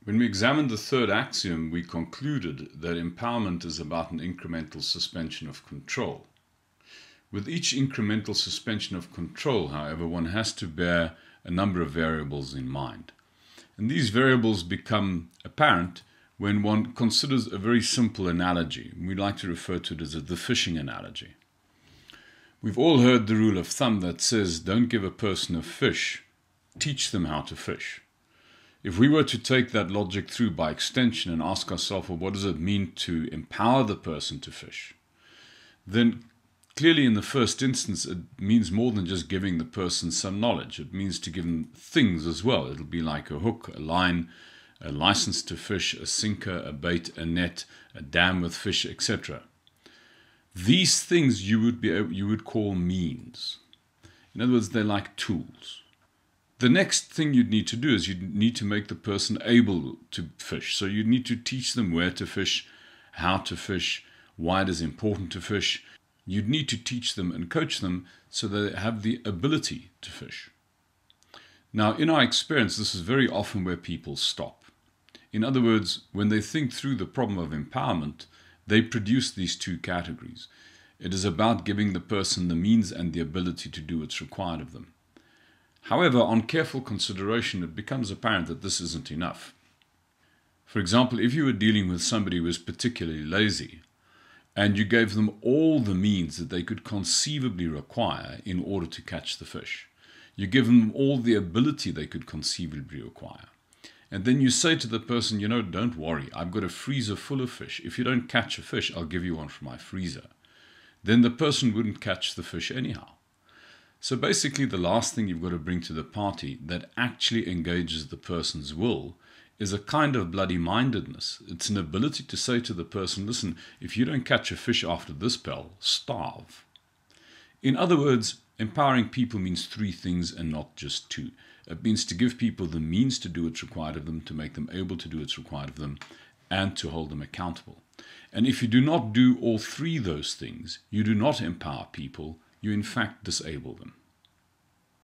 When we examined the third axiom, we concluded that empowerment is about an incremental suspension of control. With each incremental suspension of control, however, one has to bear a number of variables in mind. And these variables become apparent when one considers a very simple analogy. We like to refer to it as the fishing analogy. We've all heard the rule of thumb that says, don't give a person a fish, teach them how to fish. If we were to take that logic through by extension and ask ourselves, well, what does it mean to empower the person to fish? Then clearly in the first instance, it means more than just giving the person some knowledge. It means to give them things as well. It'll be like a hook, a line, a license to fish, a sinker, a bait, a net, a dam with fish, etc. These things you would call means. In other words, they're like tools. The next thing you'd need to do is you'd need to make the person able to fish. So you'd need to teach them where to fish, how to fish, why it is important to fish. You'd need to teach them and coach them so that they have the ability to fish. Now, in our experience, this is very often where people stop. In other words, when they think through the problem of empowerment, they produce these two categories. It is about giving the person the means and the ability to do what's required of them. However, on careful consideration, it becomes apparent that this isn't enough. For example, if you were dealing with somebody who was particularly lazy, and you gave them all the means that they could conceivably require in order to catch the fish, you give them all the ability they could conceivably require, and then you say to the person, don't worry, I've got a freezer full of fish. If you don't catch a fish, I'll give you one from my freezer. Then the person wouldn't catch the fish anyhow. So basically, the last thing you've got to bring to the party that actually engages the person's will is a kind of bloody-mindedness. It's an ability to say to the person, listen, if you don't catch a fish after this spell, starve. In other words, empowering people means three things and not just two. It means to give people the means to do what's required of them, to make them able to do what's required of them, and to hold them accountable. And if you do not do all three of those things, you do not empower people, you in fact disable them.